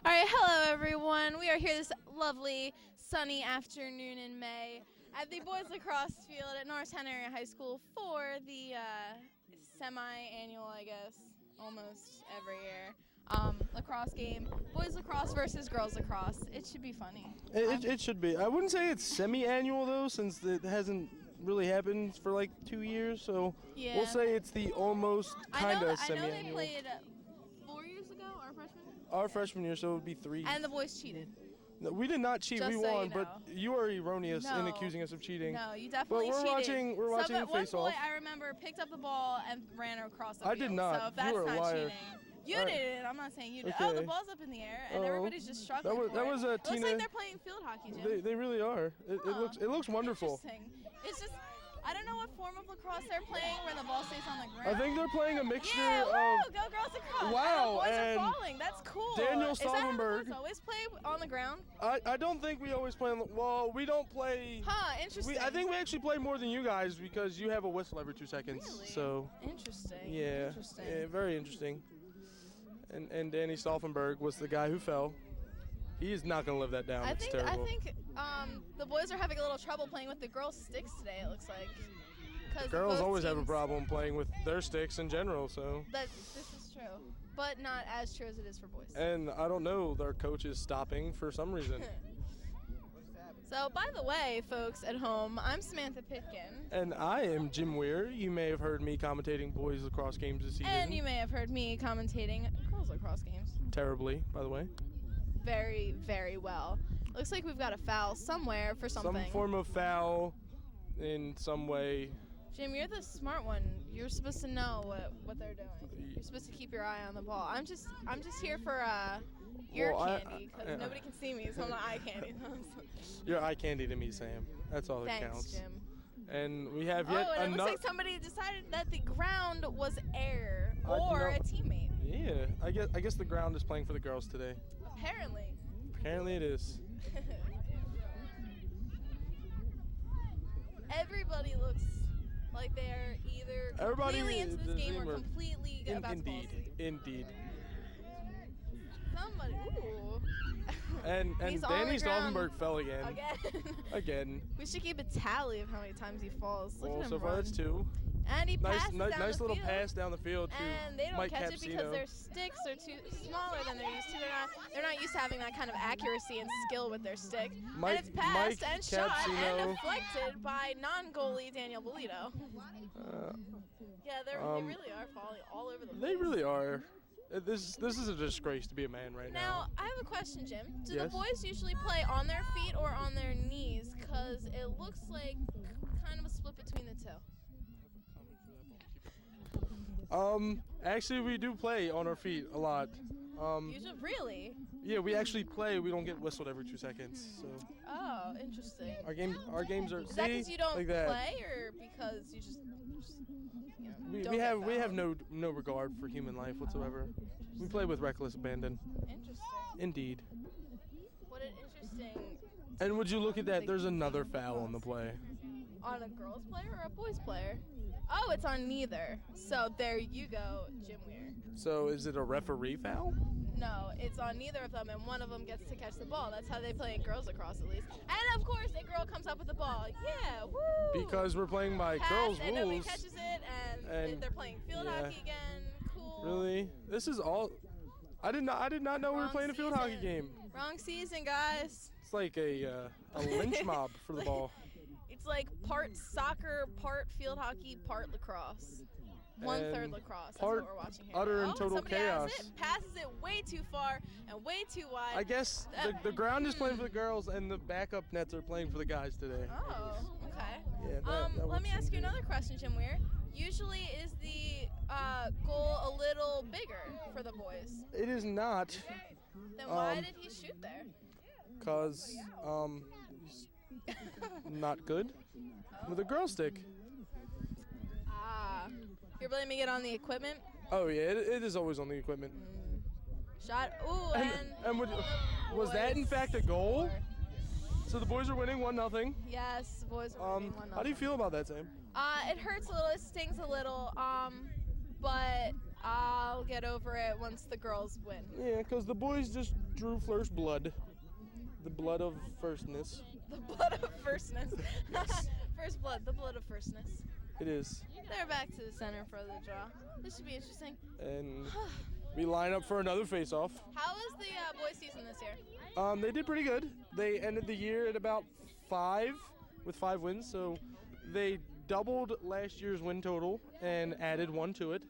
All right, hello everyone. We are here this lovely sunny afternoon in May at the boys lacrosse field at Norristown Area High School for the semi-annual, I guess, almost every year lacrosse game. Boys lacrosse versus girls lacrosse. It should be funny. It should be. I wouldn't say it's semi-annual though, since it hasn't really happened for like 2 years. So Yeah. we'll say it's the almost kind of semi-annual. I know they played 4 years ago, our freshman. Our freshman year, so it would be 3. And the boys cheated. No, we did not cheat. Just We so won, you know. but you are erroneous in No. accusing us of cheating. No, you definitely But cheated. we're watching One face-off. boy, I remember, picked up the ball and ran across the I field. did not. So if that's You were a not liar. cheating. You All right. did. I'm not saying you did. Okay. Oh, the ball's up in the air, and Oh. everybody's just struggling. That was a It looks Tina. like they're playing field hockey, Jim. They really are. It looks wonderful. Interesting. It's just, I don't know what form of lacrosse they're playing where the ball stays on the ground. I think they're playing a mixture Yeah, woo! of Go girls across. Wow, And the boys and are falling. That's cool. Daniel Is that how the Stoltenberg- boys always play on the ground? I don't think we always play we don't play. Huh, interesting. I think we actually play more than you guys because you have a whistle every 2 seconds. Really? So Interesting. yeah, Interesting. yeah, very interesting. And Danny Stoltenberg was the guy who fell. He is not gonna live that down. It's terrible. I think the boys are having a little trouble playing with the girls' sticks today. It looks like. 'Cause Girls both always have a teams- problem playing with their sticks in general. So. This is true, but not as true as it is for boys. And I don't know, their coach is stopping for some reason. So, by the way, folks at home, I'm Samantha Pitkin. And I am Jim Weir. You may have heard me commentating boys lacrosse games this season. And you may have heard me commentating girls lacrosse games. Terribly, by the way. Very, very well. Looks like we've got a foul somewhere for something. Some form of foul in some way. Jim, you're the smart one. You're supposed to know what they're doing. You're supposed to keep your eye on the ball. I'm just here for ear candy because nobody can see me, so I'm not eye candy. You're eye candy to me, Sam. That's all that Thanks, counts. Jim. And we have yet and it another. looks like somebody decided that the ground was air I or know. a teammate. Yeah, I guess the ground is playing for the girls today. Apparently. Apparently it is. Everybody looks like they're either completely into this game or completely about to fall asleep. Indeed. Somebody, ooh. And He's on Danny the ground Stoltenberg fell again. Again. We should keep a tally of how many times he falls. Look at Well, him so far run. that's 2. And he passes down Nice the little field. pass down the field to And they don't Mike catch it Capsino. because their sticks are too smaller than they're used to. They're not used to having that kind of accuracy and skill with their stick. Mike- and it's passed Mike and shot Capsino. and deflected by non-goalie Daniel Bolito. Yeah, they really are falling all over the place. They really are. This is a disgrace to be a man right now. Now, I have a question, Jim. Do Yes? the boys usually play on their feet or on their knees? Because it looks like kind of a split between the two. Actually, we do play on our feet a lot. Usually, really? Yeah, we actually play. We don't get whistled every 2 seconds. So Oh, interesting. our games are. Is that because you don't like that. play, or because you just We don't have get fouled? no regard for human life whatsoever. We play with reckless abandon. Interesting. Indeed. What an interesting. And would you look at that? There's another foul on the play. On a girls' player or a boys' player? Oh, it's on neither. So there you go, Jim Weir. So is it a referee foul? No, it's on neither of them, and one of them gets to catch the ball. That's how they play in girls lacrosse, at least. And of course, a girl comes up with the ball. Yeah, woo! Because we're playing by Pass, girls' and nobody rules. catches it, and they're playing field yeah. hockey again. Cool. Really? This is all. I did not know we were Wrong playing a field hockey season. game. Wrong season, guys. It's like a lynch mob for the ball. It's like part soccer, part field hockey, part lacrosse. One-third And lacrosse. That's part what we're watching here. utter now. and total somebody has chaos. it, passes it way too far and way too wide. I guess the ground is playing for the girls and the backup nets are playing for the guys today. Oh, okay. Yeah, that let me would ask you seem another question, Jim Weir. Usually, is the goal a little bigger for the boys? It is not, Then why did he shoot there? cause he's not good with a girl stick. You're blaming it on the equipment? Oh yeah, it is always on the equipment. Shot. Ooh, And was that in fact a goal? So the boys are winning 1-0. Yes, the boys are winning 1-0. How do you feel about that, Sam? It hurts a little. It stings a little. But I'll get over it once the girls win. Yeah, because the boys just drew first blood. The blood of firstness. The blood of firstness. First blood, the blood of firstness. It is. They're back to the center for the draw. This should be interesting. And we line up for another face-off. How was the boys' season this year? They did pretty good. They ended the year at about 5 with 5 wins, so they doubled last year's win total and added 1 to it.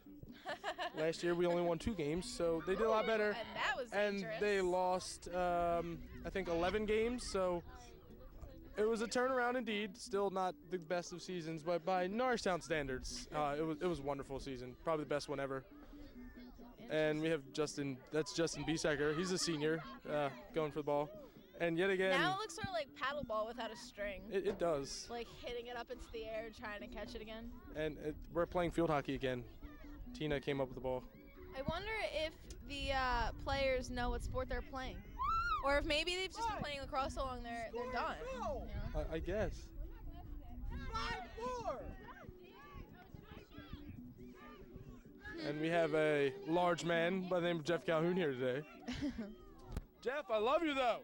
Last year we only won 2 games, so they did a lot better. And that was And they lost, I think, 11 games, so it was a turnaround indeed. Still not the best of seasons, but by Norristown standards, it was a wonderful season. Probably the best one ever. And we have Justin. That's Justin Biesecker. He's a senior, going for the ball. And yet again, now it looks sort of like paddleball without a string. It does. Like hitting it up into the air, trying to catch it again. And we're playing field hockey again. Tina came up with the ball. I wonder if the players know what sport they're playing, or if maybe they've just been playing lacrosse so long they're done. You know? I guess. 5 more. And we have a large man by the name of Jeff Calhoun here today. Jeff, I love you though.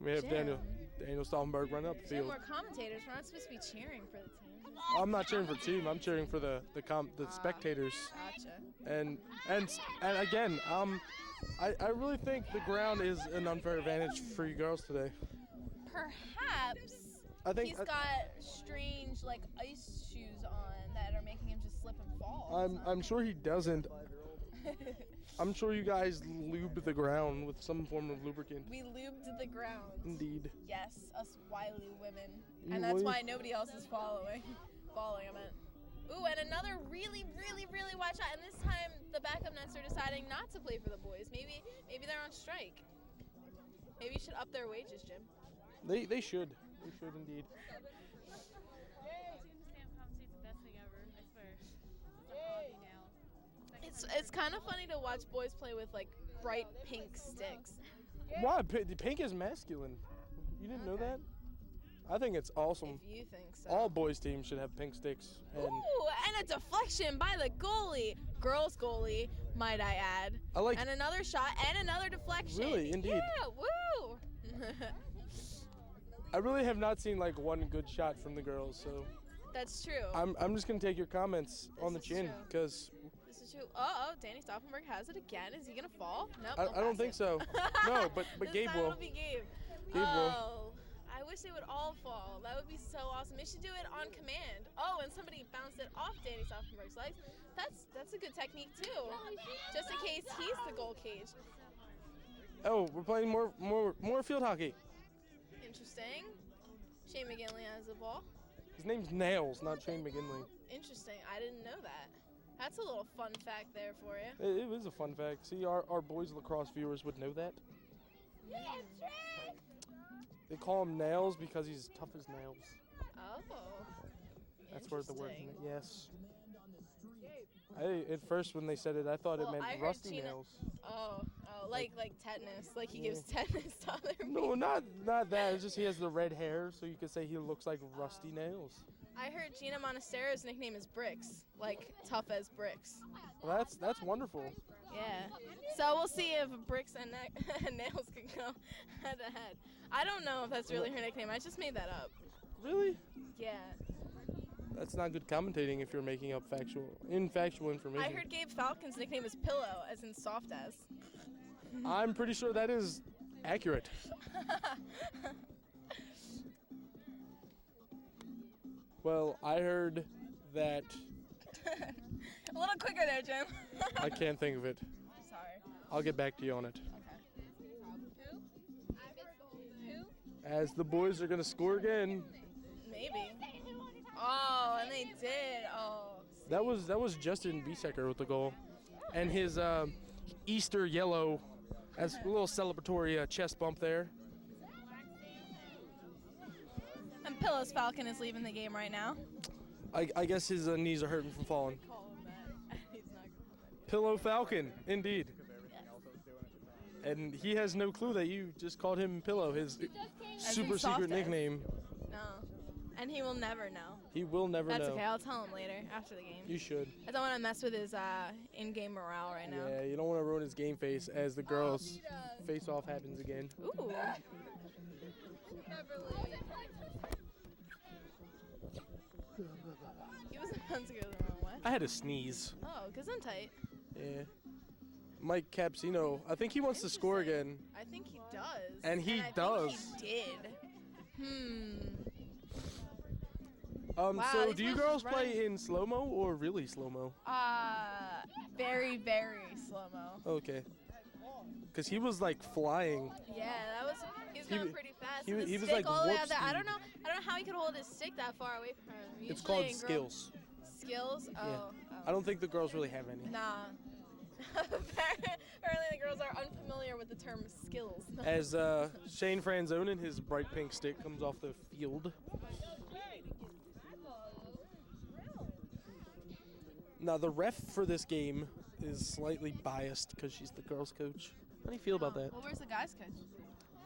We have Jim. Daniel Stauffenberg running up the Jim, field. we're commentators. We're not supposed to be cheering for the team. I'm not cheering for the team. I'm cheering for the spectators. Gotcha. And again, I really think the ground is an unfair advantage for you girls today. Perhaps I think he's got strange like ice shoes on that are making him just slip and fall. I'm sure he doesn't. I'm sure you guys lubed the ground with some form of lubricant. We lubed the ground. Indeed. Yes, us wily women. You And that's women. why nobody else is following. Following, I meant. Ooh, and another really, really, really wide shot. And this time, the backup nets are deciding not to play for the boys. Maybe they're on strike. Maybe you should up their wages, Jim. They should. They should indeed. It's kind of funny to watch boys play with like bright pink sticks. Why? Pink is masculine. You didn't know that? I think it's awesome. If you think so. All boys teams should have pink sticks. And Ooh, and a deflection by the goalie. Girls goalie, might I add. I like. And another shot and another deflection. Really? Indeed. Yeah, woo! I really have not seen like one good shot from the girls, so That's true. I'm just gonna take your comments on the This is chin true. because This is true. Oh, Danny Stauffenberg has it again. Is he gonna fall? Nope. I don't think so. No, but This Gabe time will. It'll be Gabe. Gabe will. Oh, I wish they would all fall. That would be so awesome. They should do it on command. Oh, and somebody bounced it off Danny Stauffenberg's legs. That's a good technique too. Just in case he's the goal cage. Oh, we're playing more field hockey. Interesting. Shane McGinley has the ball. His name's Nails, not Shane McGinley. Interesting. I didn't know that. That's a little fun fact there for you. It is a fun fact. See, our boys lacrosse viewers would know that. They call him Nails because he's tough as nails. Oh. That's where the word. Interesting. Yes. At first when they said it, I thought Well, it meant I heard rusty Tina- nails. Oh, like tetanus. Like he Yeah. gives tetanus to other people. No, not that. It's just he has the red hair, so you could say he looks like rusty nails. I heard Gina Monastero's nickname is Bricks, like tough as bricks. Well, that's wonderful. Yeah. So we'll see if Bricks and Nails can go head to head. I don't know if that's really her nickname. I just made that up. Really? Yeah. That's not good commentating if you're making up factual information. I heard Gabe Falcon's nickname is Pillow, as in soft as. I'm pretty sure that is accurate. Well, I heard that. A little quicker there, Jim. I can't think of it. Sorry. I'll get back to you on it. Who? As the boys are going to score again. Maybe. Oh, and they did. Oh. That was Justin Biesecker with the goal. And his Easter yellow as a little celebratory chest bump there. And Pillows Falcon is leaving the game right now. I guess his knees are hurting from falling. Call him that. He's not gonna. Pillow Falcon, indeed. And he has no clue that you just called him Pillow, his super soft secret as. nickname. No. And he will never know. He will never know. That's okay. I'll tell him later after the game. You should. I don't want to mess with his in-game morale right now. Yeah, you don't want to ruin his game face as the girls' face-off happens again. Ooh. He was about to go the wrong way. I had a sneeze. Oh, because I'm tight. Yeah. Mike Capsino, I think he wants to score again. I think he does. And he does. does. He did. Wow, So do you girls play in slow-mo or really slow-mo? Very, very slow-mo. Okay. Because he was like flying. Yeah, he was going pretty fast. He the was stick like all the way warp out there. I speed. don't know how he could hold his stick that far away from him. It's Usually called in skills. Skills? Oh, Yeah. oh. I don't think the girls really have any. Nah. Apparently the girls are unfamiliar with the term skills. As Shane Franzone and his bright pink stick comes off the field. Now the ref for this game is slightly biased because she's the girls' coach. How do you feel about that? Well, where's the guys' coach?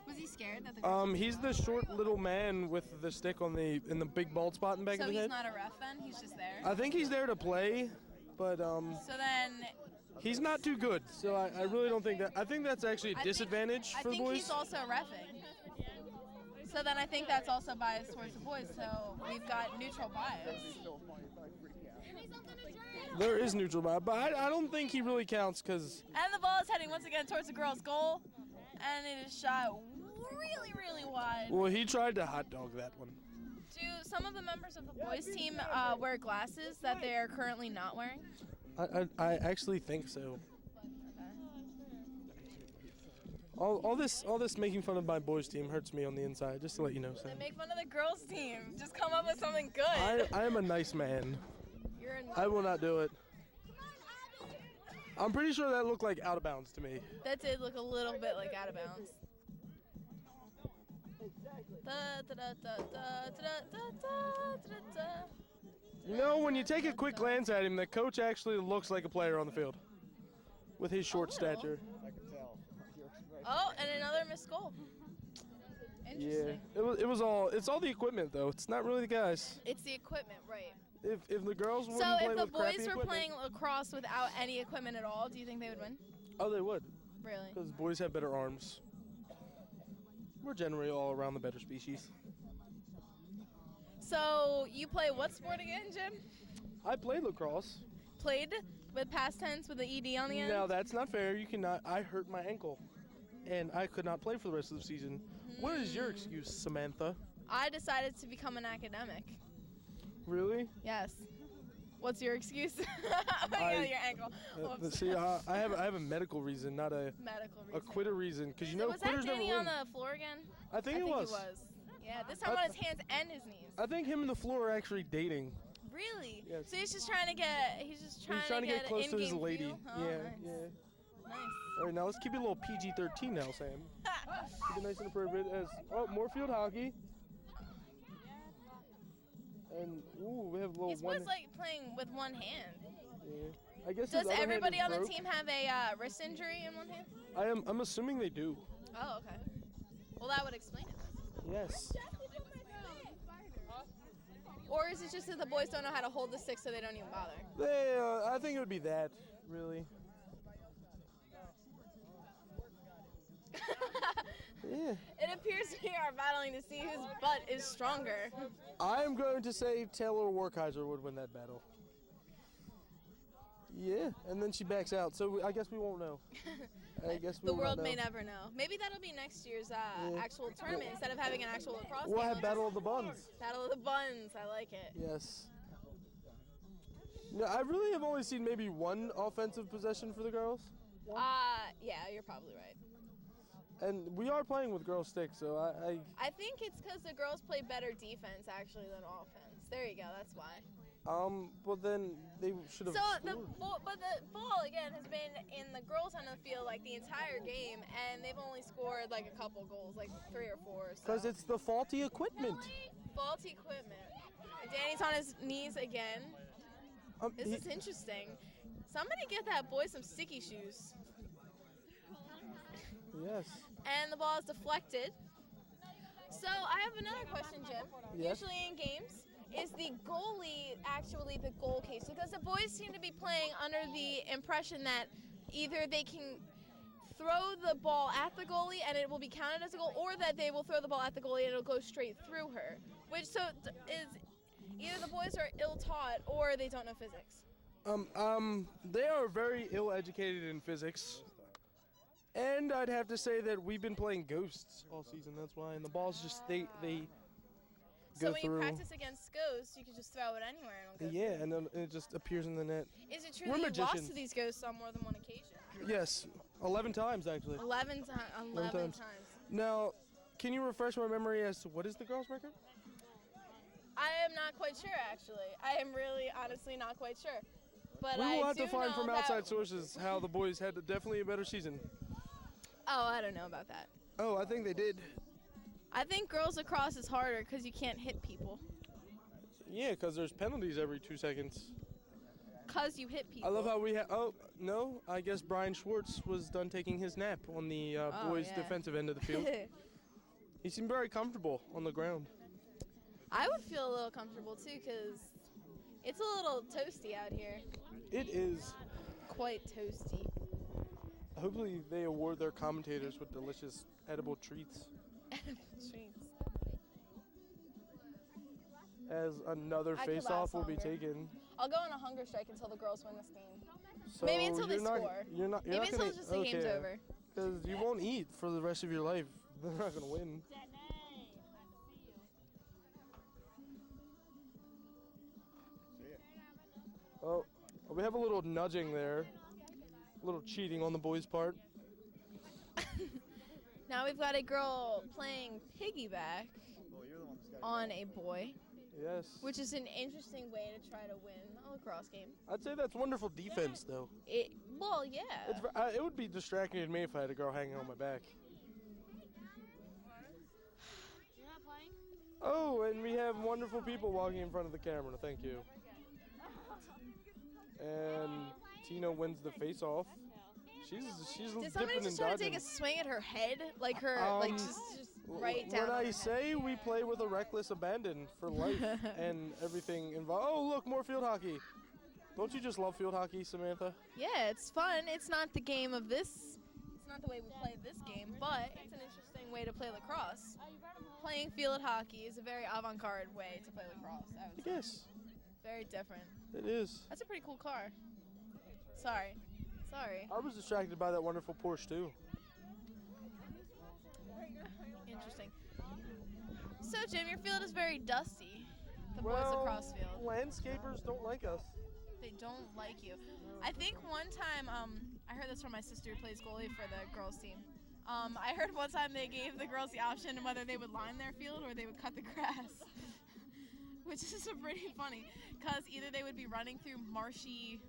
Was he scared that the girls He's the short little man with the stick in the big bald spot in the back of his head. So he's not a ref then? He's just there? I think he's there to play, but So then he's not too good. So I really don't think that. I think that's actually a disadvantage for the boys. I think he's also reffing. So then I think that's also biased towards the boys. So we've got neutral bias. There is neutral bias, but I don't think he really counts because. And the ball is heading once again towards the girls' goal, and it is shot really, really wide. Well, he tried to hot dog that one. Do some of the members of the boys' team wear glasses that they are currently not wearing? I actually think so. All this making fun of my boys' team hurts me on the inside. Just to let you know, Sam. Then make fun of the girls' team. Just come up with something good. I am a nice man. I will not do it. I'm pretty sure that looked like out of bounds to me. That did look a little bit like out of bounds. You know, when you take a quick glance at him, the coach actually looks like a player on the field with his short stature. I can tell. Oh, and another missed goal. Interesting. Yeah, it's all the equipment though. It's not really the guys. It's the equipment, right? If the girls wouldn't So play if the with crappy boys were equipment- playing lacrosse without any equipment at all, do you think they would win? Oh, they would. Really? Because boys have better arms. We're generally all around the better species. So you play what sport again, Jim? I played lacrosse. Played with past tense with the ED on the end? Now that's not fair. You cannot. I hurt my ankle, and I could not play for the rest of the season. What is your excuse, Samantha? I decided to become an academic. Really? Yes. What's your excuse? Yeah, your ankle. Whoops. See, I have a medical reason, not a Medical a reason. quitter reason, because you know Was that quitters never Danny win. on the floor again? I think it was. He was. Yeah, this time on his hands and his knees. I think him and the floor are actually dating. Really? Yes. So he's just trying to get. He's trying to get an close to his in-game lady. feel? Oh, Yeah, nice. yeah. Nice. All right, now let's keep it a little PG-13 now, Sam. Keep it nice and appropriate. More field hockey. And we have a little He's one. always like playing with one hand. Yeah. I guess. Does his other hand everybody is on the broke. team have a wrist injury in one hand? I'm assuming they do. Oh, okay. Well, that would explain it. Yes. Or is it just that the boys don't know how to hold the stick, so they don't even bother? I think it would be that, really. Yeah. It appears we are battling to see whose butt is stronger. I'm going to say Taylor Warkheiser would win that battle. Yeah, and then she backs out, so I guess we won't know. I guess we The will world not may know. never know. Maybe that'll be next year's actual tournament instead of having an actual lacrosse We'll game. have Battle of the Buns. Battle of the Buns. I like it. Yes. No, I really have only seen maybe one offensive possession for the girls. Yeah, you're probably right. And we are playing with girls' sticks, so I think it's because the girls play better defense actually than offense. There you go. That's why. Well then they should have. So scored. the ball again has been in the girls' end of the field like the entire game, and they've only scored like a couple goals, like 3 or 4. Because it's the faulty equipment. Faulty equipment. And Danny's on his knees again. This is interesting. Somebody get that boy some sticky shoes. Yes. And the ball is deflected. So I have another question, Jim. Yes? Usually in games, is the goalie actually the goal case? Because the boys seem to be playing under the impression that either they can throw the ball at the goalie and it will be counted as a goal, or that they will throw the ball at the goalie and it'll go straight through her. Which is either the boys are ill-taught or they don't know physics. They are very ill-educated in physics. And I'd have to say that we've been playing ghosts all season. That's why. And the balls just, they So go when through. you practice against ghosts, you can just throw it anywhere and it'll go Yeah, and then it just appears in the net. Is it true We're that you lost magicians. to these ghosts on more than one occasion? Yes, 11 times actually. 11 times. Now, can you refresh my memory as to what is the girls' record? I am not quite sure, actually. I am really, honestly not quite sure. But We I will have do to find know from that- outside sources how the boys had definitely a better season. Oh, I don't know about that. Oh, I think they did. I think girls lacrosse is harder because you can't hit people. Yeah, because there's penalties every 2 seconds. Because you hit people. I love how we have. Oh no, I guess Brian Schwartz was done taking his nap on the boys' yeah. defensive end of the field. He seemed very comfortable on the ground. I would feel a little comfortable too because it's a little toasty out here. It is. Quite toasty. Hopefully, they award their commentators with delicious edible treats. Treats. As another I could face-off last will be longer. taken. I'll go on a hunger strike until the girls win this game. So Maybe until they you're not- score. You're not. You're Maybe not until gonna, just the game's over. Because you won't eat for the rest of your life. They're not gonna win. Oh, we have a little nudging there. A little cheating on the boys' part. Now we've got a girl playing piggyback on a boy, Yes. which is an interesting way to try to win a lacrosse game. I'd say that's wonderful defense, though. Well, yeah. It would be distracting to me if I had a girl hanging on my back. Oh, and we have wonderful people walking in front of the camera. Thank you. And Tina wins the face-off. She's Did somebody dipping just and try to dodging. take a swing at her head? Like her, just right down When on I her say head. we play with a reckless abandon for life and everything involved. Oh, look, more field hockey. Don't you just love field hockey, Samantha? Yeah, it's fun. It's not the game of this. It's not the way we play this game, but it's an interesting way to play lacrosse. Playing field hockey is a very avant-garde way to play lacrosse. I would say. Yes, Very different. it is. That's a pretty cool car. Sorry. I was distracted by that wonderful Porsche, too. Interesting. So, Jim, your field is very dusty. The boys Well, lacrosse field. landscapers don't like us. They don't like you. I think one time, I heard this from my sister who plays goalie for the girls team. I heard one time they gave the girls the option whether they would line their field or they would cut the grass. Which is pretty funny, because either they would be running through marshy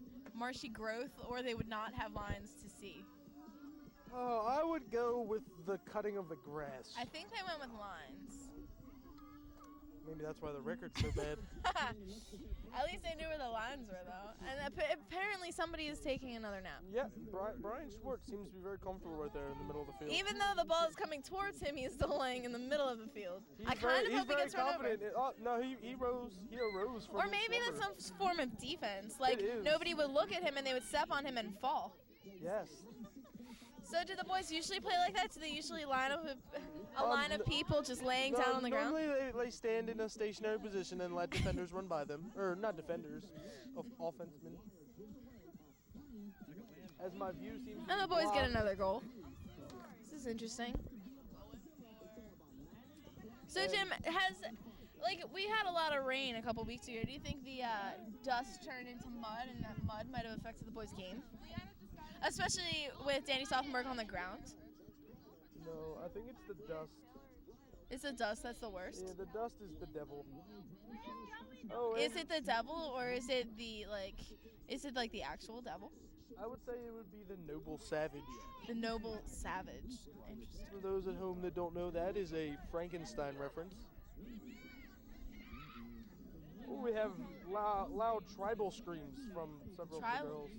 growth or they would not have lines to see. Oh, I would go with the cutting of the grass. I think they went with lines. Maybe that's why the record's so bad. At least they knew where the lines were, though. And apparently somebody is taking another nap. Yeah, Brian Schwartz seems to be very comfortable right there in the middle of the field. Even though the ball is coming towards him, he's still laying in the middle of the field. He's I kind of hope he gets run over. Oh, no, he arose from Or his maybe slumber. that's some form of defense. Like, is. nobody would look at him and they would step on him and fall. Yes. So do the boys usually play like that? Do they usually line up a line of people just laying down on the ground? Normally they stand in a stationary position and let defenders run by them. Or not defenders, offensemen. As my view seems to And the be boys get blocked. another goal. This is interesting. So Jim, we had a lot of rain a couple weeks ago. Do you think the dust turned into mud and that mud might have affected the boys' game? Especially with Danny Stauffenberg on the ground. No, I think it's the dust. It's the dust that's the worst. Yeah, the dust is the devil. Oh, Is and it the devil or is it the actual devil? I would say it would be the noble savage. The noble savage. Interesting. For those at home that don't know, that is a Frankenstein reference. Oh, we have loud tribal screams from several of the Tribal? girls.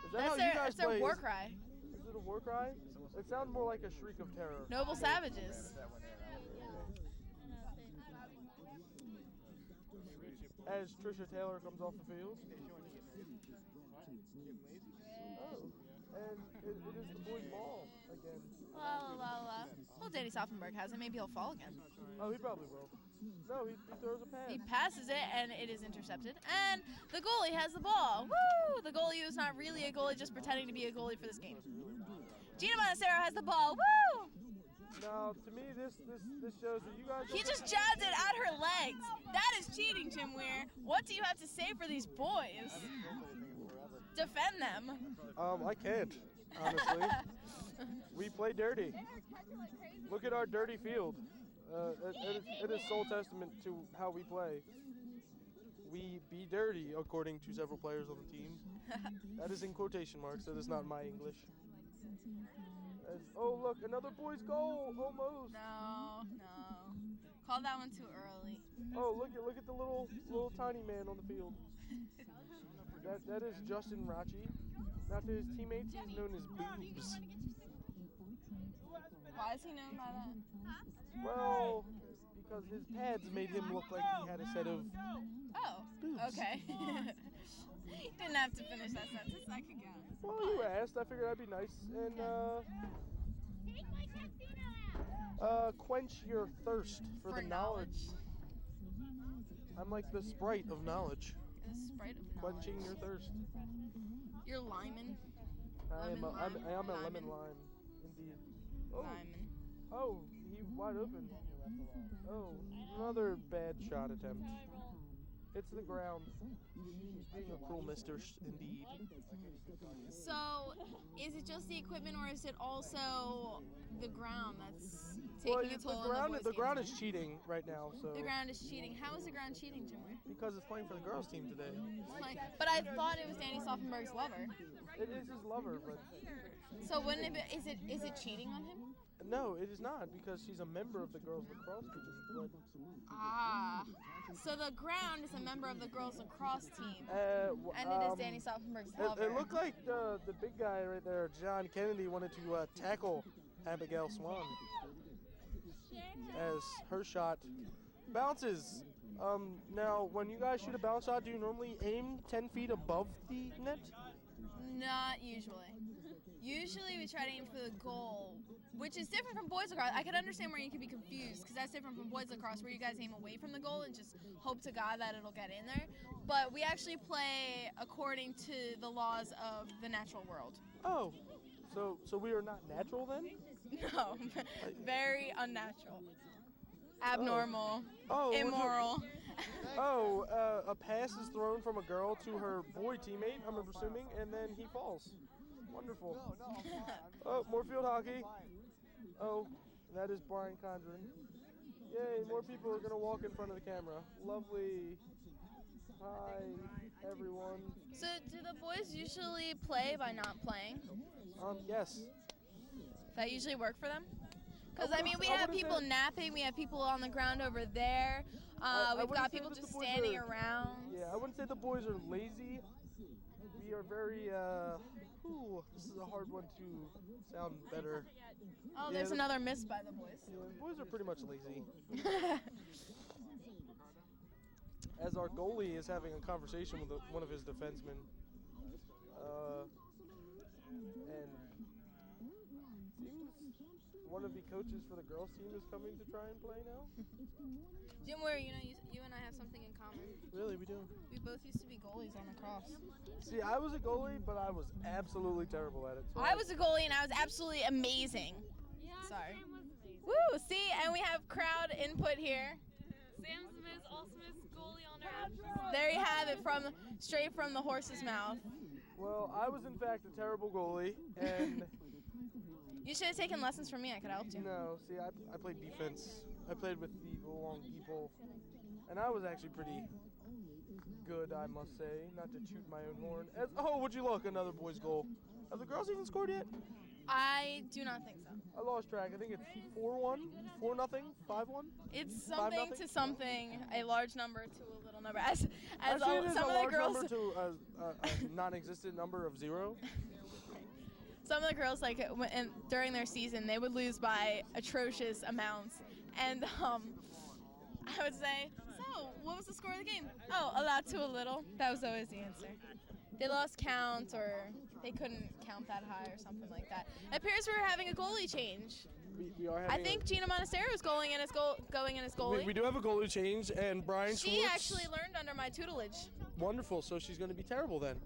Is that how you guys That's their play? war cry. Is it a war cry? It sounds more like a shriek of terror. Noble savages. as Trisha Taylor comes off the field. Oh, and it is the boys' ball again. Well, Danny Soffenberg has it. Maybe he'll fall again. Oh, he probably will. No, he throws a pass. He passes it, and it is intercepted. And the goalie has the ball. Woo! The goalie who's not really a goalie, just pretending to be a goalie for this game. Gina Montecero has the ball. Woo! Now, to me, this shows that you guys. He just jabbed it at her legs. That is cheating, Jim Weir. What do you have to say for these boys? Defend them. I can't, honestly. We play dirty. Look at our dirty field. It is sole testament to how we play. We be dirty, according to several players on the team. That is in quotation marks. That is not my English. Oh, look, another boy's goal, almost. No. Called that one too early. Oh, look at the little tiny man on the field. That is Justin Rachi. Now to his teammates, he's known as Boobs. Why is he known by that? Well, because his pads made him look like he had a set of boobs. Okay. Didn't have to finish that sentence. I could go. Well, you asked. I figured that'd be nice. And quench your thirst for the knowledge. I'm like the Sprite of knowledge. The Sprite of knowledge. Quenching your thirst. You're Lyman. I am a lemon lime, indeed. Oh. Lyman. Oh, he wide open. Oh, another bad shot attempt. It's the ground. He's being a cruel mistress, indeed. So, is it just the equipment, or is it also the ground that's taking a toll on the boys' The ground game? is cheating right now. So The ground is cheating. How is the ground cheating, Jim Weir? because it's playing for the girls' team today. But I thought it was Danny Soffenberg's lover. It is his lover, but So wouldn't it be, is it cheating on him? no, it is not because she's a member of the girls' lacrosse team. So the ground is a member of the girls' lacrosse team, But, and it is Danny Soffenberg's lover. It looked like the big guy right there, John Kennedy, wanted to tackle Abigail Swan as her shot bounces. Now, when you guys shoot a bounce shot, do you normally aim 10 feet above the net? Not usually. Usually we try to aim for the goal, which is different from boys lacrosse. I could understand where you could be confused, because that's different from boys lacrosse, where you guys aim away from the goal and just hope to God that it'll get in there. But we actually play according to the laws of the natural world. Oh, so we are not natural then? No, very unnatural, abnormal, Oh, immoral. A pass is thrown from a girl to her boy teammate, I'm assuming, and then he falls. Wonderful. Oh, more field hockey. Oh, that is Brian Condren. Yay, more people are going to walk in front of the camera. Lovely. Hi, everyone. So do the boys usually play by not playing? Yes. That usually work for them? Because, I mean, we have people napping, we have people on the ground over there, we've got people just standing around. Yeah, I wouldn't say the boys are lazy. We are very, this is a hard one to sound better. Oh, yeah, there's another miss by the boys. Yeah, the boys are pretty much lazy. As our goalie is having a conversation with one of his defensemen. And seems one of the coaches for the girls team is coming to try and play now. Jim Weir, you and I have something in common. Really, we do? We both used to be goalies on lacrosse. See, I was a goalie, but I was absolutely terrible at it. So I was a goalie, and I was absolutely amazing. Yeah, Sorry. Sam was amazing. Woo! See, and we have crowd input here. Sam Smith, all Smith goalie on earth. There you have it, straight from the horse's mouth. Well, I was in fact a terrible goalie, and You should have taken lessons from me. I could have helped you. no, see, I played defense. I played with the long people, and I was actually pretty good, I must say, not to toot my own horn. Would you look, another boys' goal. Have the girls even scored yet? I do not think so. I lost track. I think it's 4-1, 4-0, 5-1. It's something 5-0? to something, a large number to a little number. As Actually, it is some a of the large girls, number to a non-existent number of 0. some of the girls during their season, they would lose by atrocious amounts, and I would say, so what was the score of the game? Oh, a lot to a little. That was always the answer. They lost count, or they couldn't count that high, or something like that. It appears we're having a goalie change. We are having I think Gina Montestero is going in as goalie. we do have a goalie change, and Brian Schwartz. She actually learned under my tutelage. Wonderful. So she's going to be terrible then.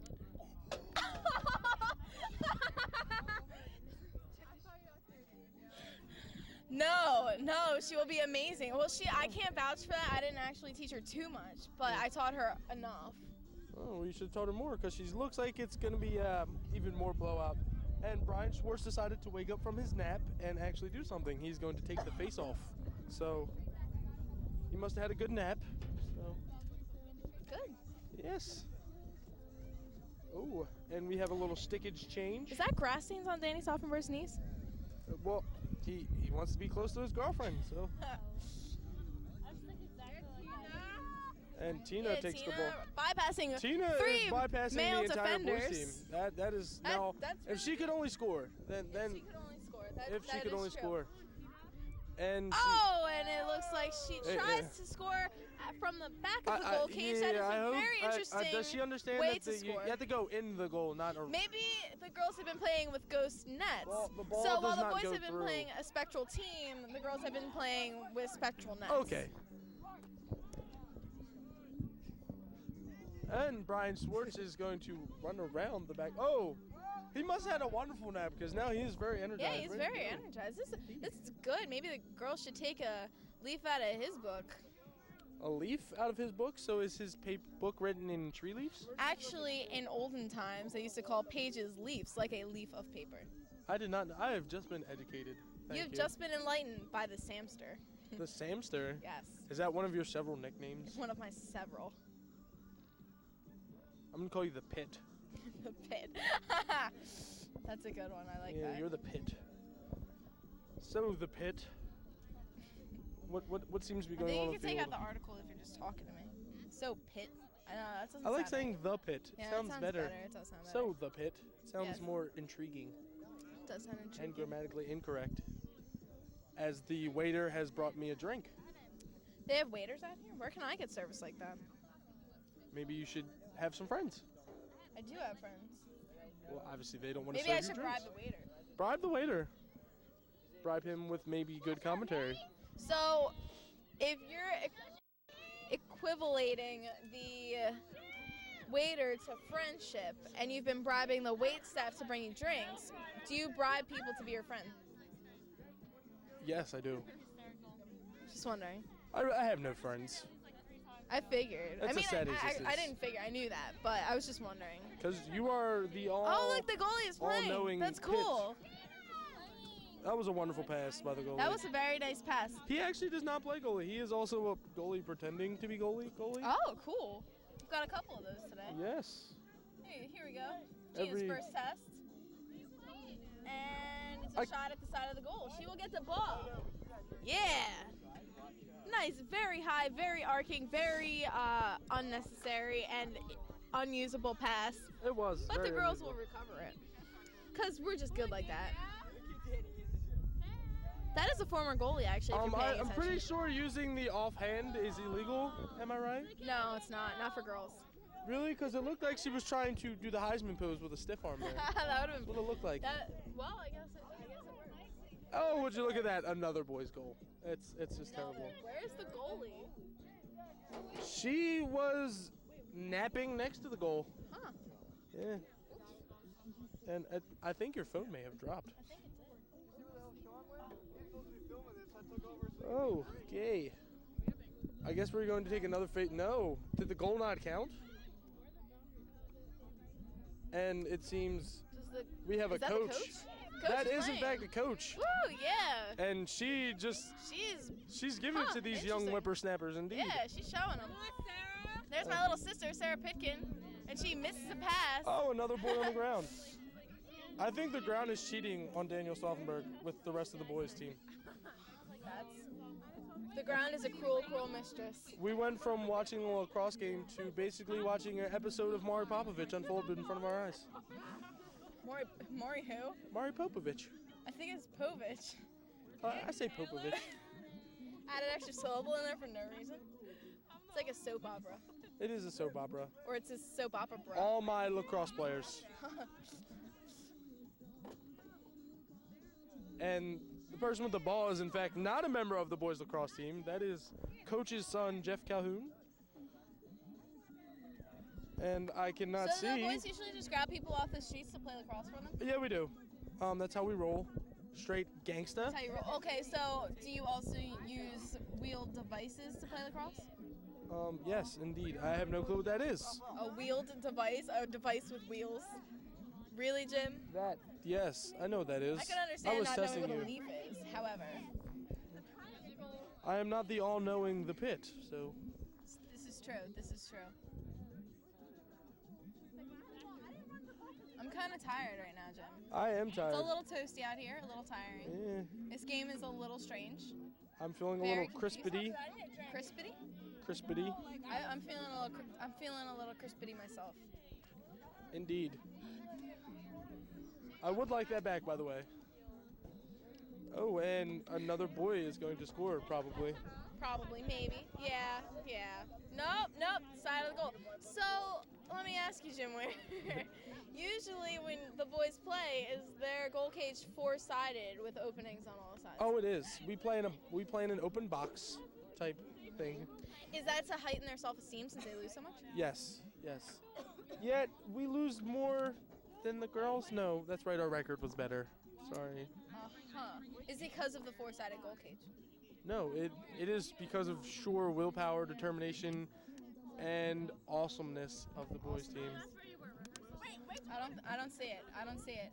No, she will be amazing. Well, I can't vouch for that. I didn't actually teach her too much, but I taught her enough. Oh, well, you should have taught her more, because she looks like it's going to be even more blowout. And Brian Schwartz decided to wake up from his nap and actually do something. He's going to take the face off. So he must have had a good nap. So Good. yes. Oh, and we have a little stickage change. Is that grass stains on Danny Stauffenberg's knees? Well, he wants to be close to his girlfriend, so. And Tina takes the ball. Bypassing Tina three is bypassing male the entire defenders. boys team. That is now. That's If she could only score, then If she could only score. if she that could is only true. score, and Oh, and it looks like she Eh, tries eh. to score from the back of the goal cage. That is a very interesting does she understand way that to you score. have to go in the goal, not around? Maybe the girls have been playing with ghost nets. Well, the ball so does while the not boys go have been through. playing a spectral team, the girls have been playing with spectral nets. Okay. And Brian Schwartz is going to run around the back. Oh, he must have had a wonderful nap, because now he is very energized. Yeah, he's Ready to very go. energized. This is good. Maybe the girls should take a leaf out of his book. A leaf out of his book? So is his book written in tree leaves? Actually, in olden times, they used to call pages leaves, like a leaf of paper. I did not know. I have just been educated. Thank You've you. just been enlightened by the Samster. The Samster? Yes, Is that one of your several nicknames? one of my several. I'm going to call you the Pit. The pit. That's a good one. I like Yeah, that. you're the Pit. So, the Pit. What seems to be I going think on you in can the take out field? the article if you're just talking to me. So pit. I know that doesn't I like sound saying right. the Pit. Yeah, Sounds it sounds better. It does sound better. So, the Pit. Sounds Yes. more intriguing It does sound intriguing. and grammatically incorrect. As the waiter has brought me a drink. They have waiters out here? Where can I get service like that? Maybe you should have some friends. I do have friends. Well, obviously they don't want to Maybe serve I should you bribe drinks. the waiter. Bribe the waiter. Bribe him with maybe good commentary. So, if you're equivalating the waiter to friendship and you've been bribing the wait staff to bring you drinks, do you bribe people to be your friend? Yes, I do. Just wondering. I have no friends. I figured. That's I mean, a sad I existence. didn't figure. I knew that, but I was just wondering. Because you are the all... Oh, look, the goalie is playing. all-knowing That's Pit. cool. That was a wonderful pass by the goalie. That was a very nice pass. He actually does not play goalie. He is also a goalie pretending to be goalie. Oh, cool. We've got a couple of those today. Yes. Here we go. Gina's Every- first test. And it's a shot at the side of the goal. She will get the ball. Yeah. Nice, very high, very arcing, very unnecessary and unusable pass. It was. But the very girls unusual. will recover it. Because we're just good like that. That is a former goalie, actually, if you're paying I'm pretty attention. sure using the offhand is illegal. Am I right? No, it's not. Not for girls. Really? Because it looked like she was trying to do the Heisman pose with a stiff arm there. That would have That's what it looked like. Well, I guess it works. Oh, would you look at that? Another boy's goal. It's just terrible. Where's the goalie? She was napping next to the goal. Huh. Yeah. And I think your phone may have dropped. I think it did. Oh, okay. I guess we're going to take another fate. No. Did the goal not count? And it seems we have a Is that coach. the coach? That is in playing. fact a coach. Woo, yeah. And she just she's giving it to these young interesting. whippersnappers indeed. Yeah, she's showing them. There's my little sister, Sarah Pitkin, and she misses a pass. Oh, another boy on the ground. I think the ground is cheating on Daniel Stauffenberg with the rest of the boys' team. The ground is a cruel, cruel mistress. We went from watching a lacrosse game to basically watching an episode of Mari Popovich unfold in front of our eyes. Maury who? Mari Popovich. I think it's Povich. I say Popovich. Add an extra syllable in there for no reason. It's like a soap opera? It is a soap opera. Or it's a soap opera, bro? All my lacrosse players. And the person with the ball is, in fact, not a member of the boys lacrosse team. That is Coach's son, Jeff Calhoun. And I cannot see. So the boys usually just grab people off the streets to play lacrosse for them? Yeah, we do. That's how we roll. Straight gangsta. That's how you roll. Okay, so do you also use wheeled devices to play lacrosse? Yes, indeed. I have no clue what that is. A wheeled device? A device with wheels? Really, Jim? That, yes, I know what that is. I can understand was not knowing testing what a you. leaf is, however. I am not the all-knowing the pit, so. This is true. This is true. I'm kind of tired right now, Jim. I am tired. It's a little toasty out here, a little tiring. Eh, This game is a little strange. I'm feeling a Very little crispity. Crispity? Crispity, I'm feeling a little crispity myself. indeed. I would like that back, by the way. Oh, and another boy is going to score, probably. Probably, maybe. Yeah. Nope. Side of the goal. So, let me ask you, Jim Ware. Usually when the boys play, is their goal cage four-sided with openings on all sides? Oh, it is. We play in an open box type thing. Is that to heighten their self-esteem since they lose so much? Yes. Yet we lose more than the girls. No, that's right. Our record was better. Sorry. Uh-huh. Is it because of the four-sided goal cage? No, it is because of sheer willpower, determination, and awesomeness of the boys team. I don't see it.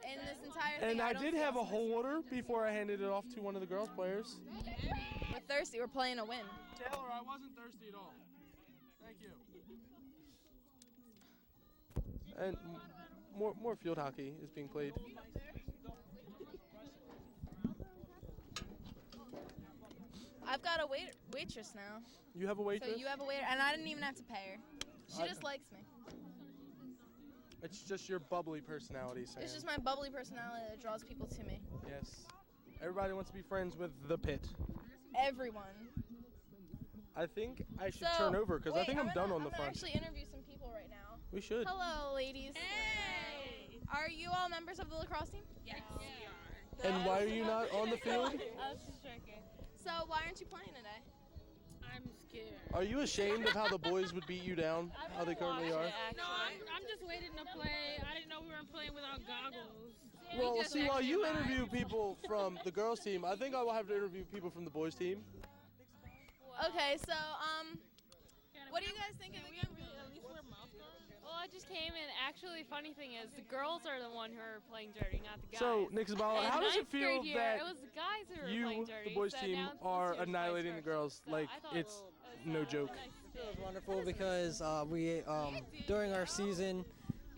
In this entire thing, And I don't did see have a awesomeness. whole order before I handed it off to one of the girls players. We're thirsty. We're playing to win. Taylor, I wasn't thirsty at all. Thank you. And more field hockey is being played. I've got a waitress now. You have a waitress? So you have a waiter, and I didn't even have to pay her. She I- just likes me. It's just your bubbly personality, Sam. It's just my bubbly personality that draws people to me. Yes. Everybody wants to be friends with the pit. Everyone. I think I should So, turn over because I wait, think I'm done on the I'm gonna front. actually interview some people right now. We should. Hello, ladies. Hey! Are you all members of the lacrosse team? Yes. And why are you not on the field? I was just joking. So why aren't you playing today? I'm scared. Are you ashamed of how the boys would beat you down? How they currently are? No, I'm just waiting to play. I didn't know we weren't playing without goggles. Well, We just see, while actually you lied. interview people from the girls' team, I think I will have to interview people from the boys' team. Okay, so what do you guys think of the game? Well, I just came in. Actually, funny thing is, the girls are the one who are playing dirty, not the guys. So, Nick Zabala, In how does it ninth feel grade year, that it was the guys who were playing you, dirty, the boys' so team, now this are year's vice annihilating the versa. girls? So Like, I thought it's it was, no joke. nice to see. It was wonderful because we during our season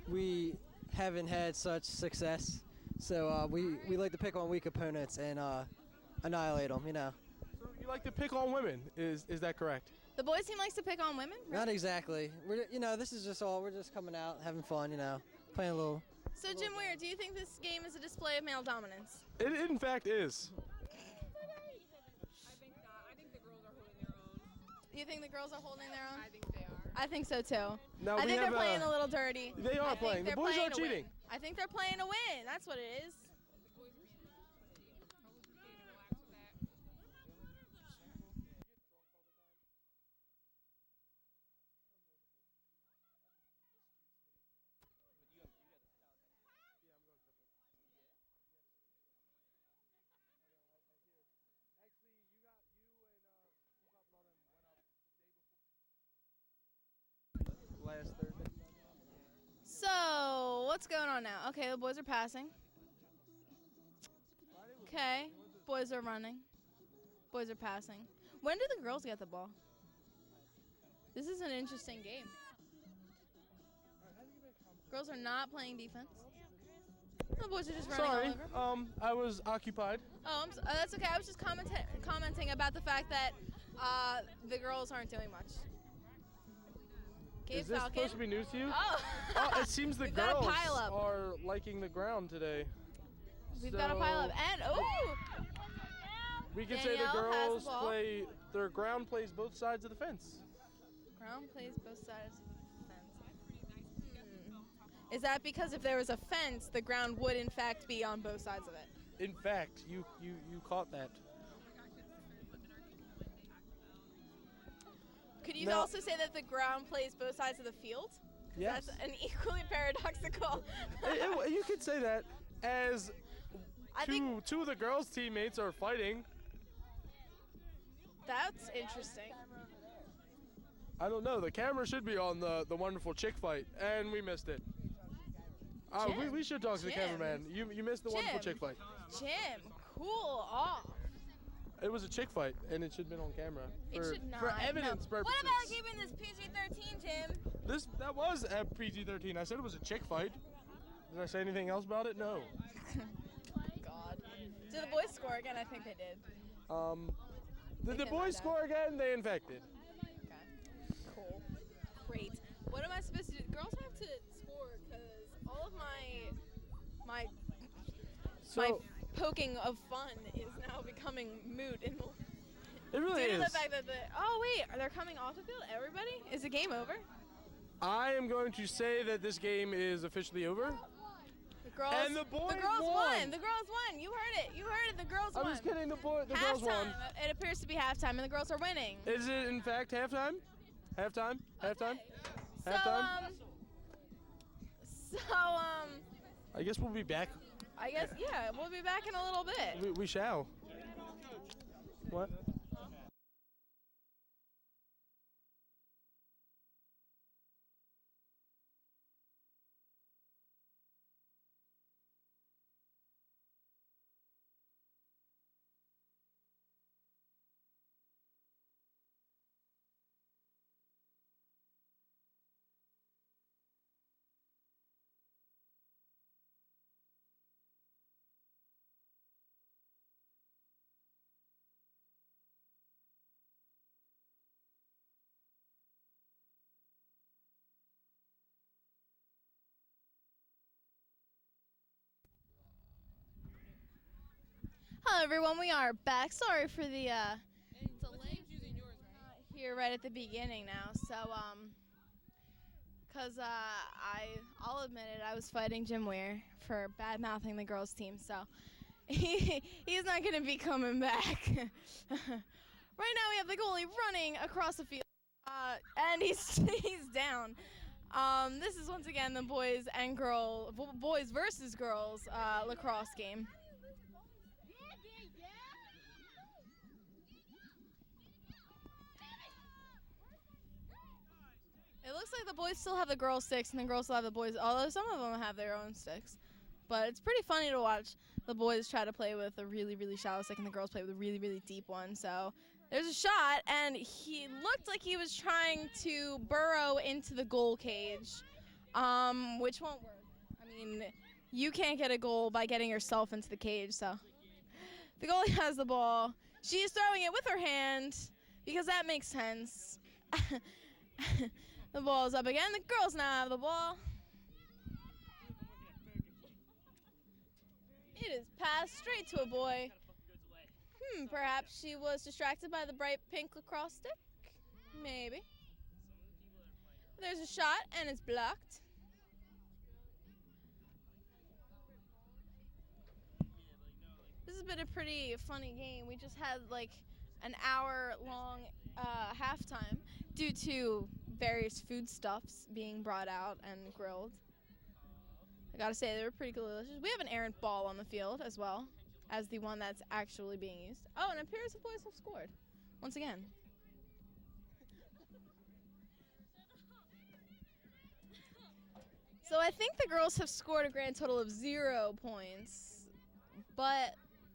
we haven't had such success, so we like to pick on weak opponents and annihilate them. You know, So you like to pick on women, is that correct? The boys team likes to pick on women? not exactly. This is just all we're just coming out having fun. Playing a little. So Jim Weir, do you think this game is a display of male dominance? It in fact is. You think the girls are holding their own? I think they are. I think so too. Now I we think have they're playing a little dirty. They I are think playing. The they're boys playing are to win. cheating. I think they're playing to win. That's what it is. Last Thursday. So, what's going on now? Okay, the boys are passing. Okay, boys are running. Boys are passing. When do the girls get the ball? This is an interesting game. Girls are not playing defense. The boys are just running Sorry, all over. I was occupied. Oh, that's okay. I was just commenting about the fact that the girls aren't doing much. Is this Falcon. supposed to be news to you? Oh. It seems the We've got a girls pile up. are liking the ground today. We've got a pile up. And, oh! We can say the Danielle has girls the ball. play, their ground plays both sides of the fence. Ground plays both sides of the fence. Is that because if there was a fence, the ground would in fact be on both sides of it? In fact, you caught that. Could you No. also say that the ground plays both sides of the field? Yes. That's an equally paradoxical. You could say that as I think two of the girls' teammates are fighting. that's interesting. I don't know. The camera should be on the wonderful chick fight, and we missed it. Jim, We should talk to the Jim. cameraman. You missed the wonderful Jim. chick fight. Jim, cool off. It was a chick fight, and it should have been on camera. It should not. For evidence purposes. What about keeping this PG-13, Jim? That was a PG-13. I said it was a chick fight. Did I say anything else about it? No. God. Did the boys score again? I think they did. Did the can boys find score again? They infected. Okay. Cool. Great. What am I supposed to do? Girls have to score because all of my poking of fun is now becoming moot. Due It really to is. the fact that they're coming off the field. Everybody, is the game over? I am going to say that this game is officially over. The girls. And the boys The girls won. The girls won. You heard it. You heard it. The girls won. I was kidding. The girls won. Halftime. It appears to be halftime, and the girls are winning. Is it in fact halftime? Halftime? Halftime? So Halftime? I guess we'll be back. I guess yeah, we'll be back in a little bit. We shall. What? Hello everyone, we are back. Sorry for the delay here right at the beginning now. So cause I'll admit it, I was fighting Jim Weir for bad mouthing the girls team. So he's not gonna be coming back. Right now we have the goalie running across the field, and he's down. This is once again the boys versus girls lacrosse game. It looks like the boys still have the girls' sticks and the girls still have the boys, although some of them have their own sticks. But it's pretty funny to watch the boys try to play with a really, really shallow stick and the girls play with a really, really deep one. So there's a shot, and he looked like he was trying to burrow into the goal cage, which won't work. I mean, you can't get a goal by getting yourself into the cage. So the goalie has the ball. She's throwing it with her hand because that makes sense. The ball's up again. The girls now have the ball. It is passed straight to a boy. Perhaps she was distracted by the bright pink lacrosse stick? Maybe. There's a shot, and it's blocked. This has been a pretty funny game. We just had like an hour-long halftime due to various foodstuffs being brought out and grilled. I gotta say, they were pretty delicious. We have an errant ball on the field as well as the one that's actually being used. Oh, and it appears the boys have scored once again. So I think the girls have scored a grand total of 0 points, but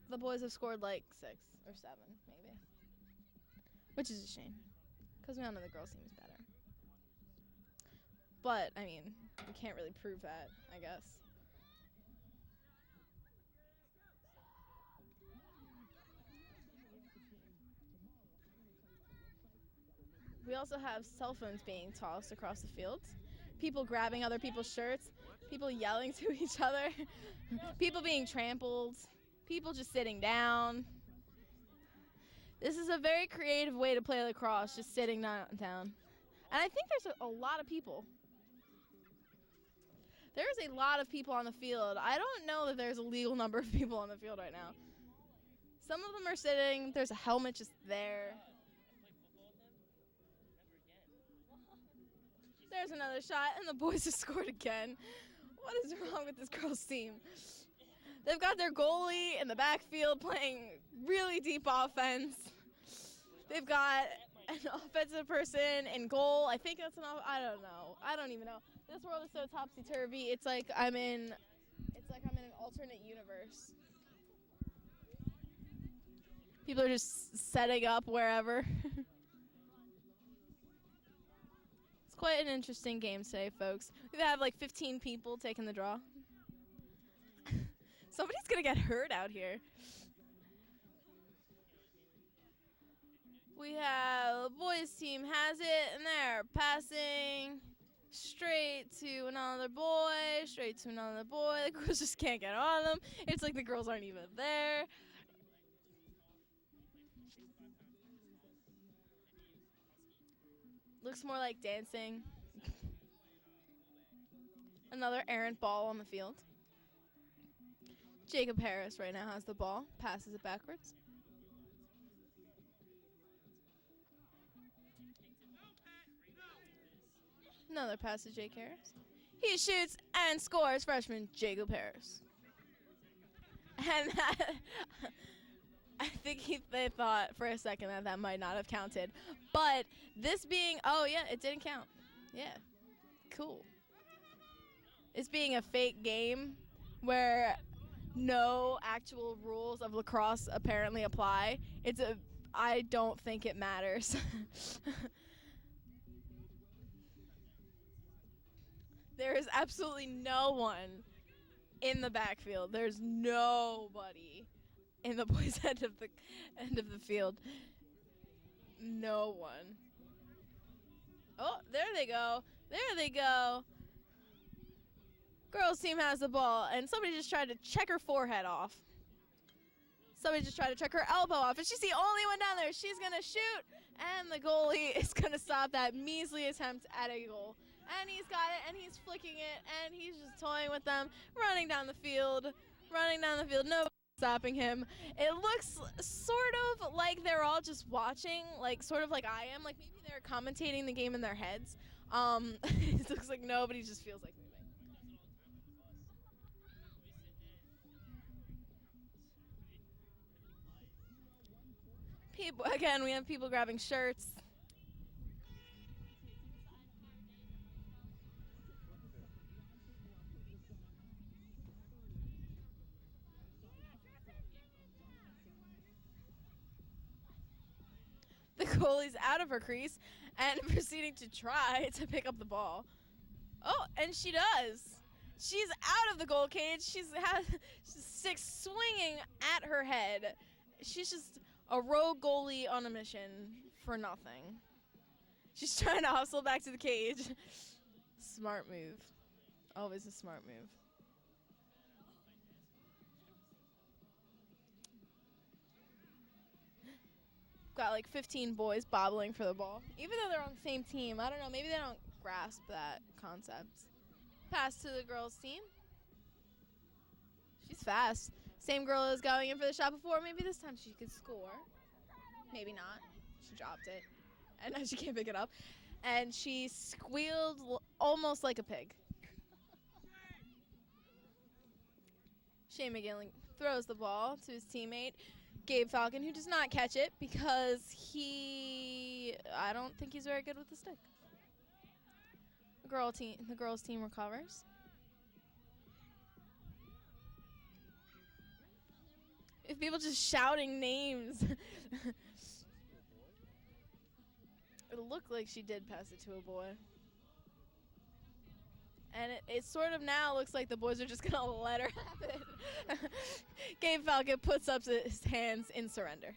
the boys have scored like 6 or 7 maybe, which is a shame because we all know the girls' team is better. But, I mean, we can't really prove that, I guess. We also have cell phones being tossed across the field, people grabbing other people's shirts, people yelling to each other, people being trampled, people just sitting down. This is a very creative way to play lacrosse, just sitting down. And I think there's a lot of people. There's a lot of people on the field. I don't know that there's a legal number of people on the field right now. Some of them are sitting. There's a helmet just there. There's another shot, and the boys have scored again. What is wrong with this girls' team? They've got their goalie in the backfield playing really deep offense. They've got an offensive person in goal. I think that's I don't know. I don't even know. This world is so topsy-turvy. It's like I'm in an alternate universe. People are just setting up wherever. It's quite an interesting game today, folks. We have like 15 people taking the draw. Somebody's going to get hurt out here. We have the boys team has it, and they're passing straight to another boy, The girls just can't get on them. It's like the girls aren't even there. Looks more like dancing. Another errant ball on the field. Jacob Harris right now has the ball, passes it backwards. Another pass to Jake Harris. He shoots and scores, freshman Jacob Harris. And that, I think they thought for a second that might not have counted. But this being, oh yeah, it didn't count. Yeah, cool. It's being a fake game where no actual rules of lacrosse apparently apply. I don't think it matters. There is absolutely no one in the backfield. There's nobody in the boys' end of the field. No one. Oh, there they go. There they go. Girls team has the ball, and somebody just tried to check her forehead off. Somebody just tried to check her elbow off, and she's the only one down there. She's going to shoot, and the goalie is going to stop that measly attempt at a goal. And he's got it, and he's flicking it, and he's just toying with them, running down the field. Nobody's stopping him. It looks sort of like they're all just watching, like sort of like I am. Like maybe they're commentating the game in their heads. It looks like nobody just feels like moving. Again, we have people grabbing shirts. The goalie's out of her crease and proceeding to try to pick up the ball. Oh, and she does. She's out of the goal cage. She's stick swinging at her head. She's just a rogue goalie on a mission for nothing. She's trying to hustle back to the cage. Smart move. Always a smart move. Got like 15 boys bobbling for the ball. Even though they're on the same team, I don't know, maybe they don't grasp that concept. Pass to the girls' team. She's fast. Same girl is going in for the shot before. Maybe this time she could score. Maybe not. She dropped it. And now she can't pick it up. And she squealed almost like a pig. Shane McGilling throws the ball to his teammate, Gabe Falcon, who does not catch it because I don't think he's very good with the stick. The girls' team recovers. If people just shouting names. It looked like she did pass it to a boy. And it sort of now looks like the boys are just going to let her have it. Gabe Falcon puts up his hands in surrender.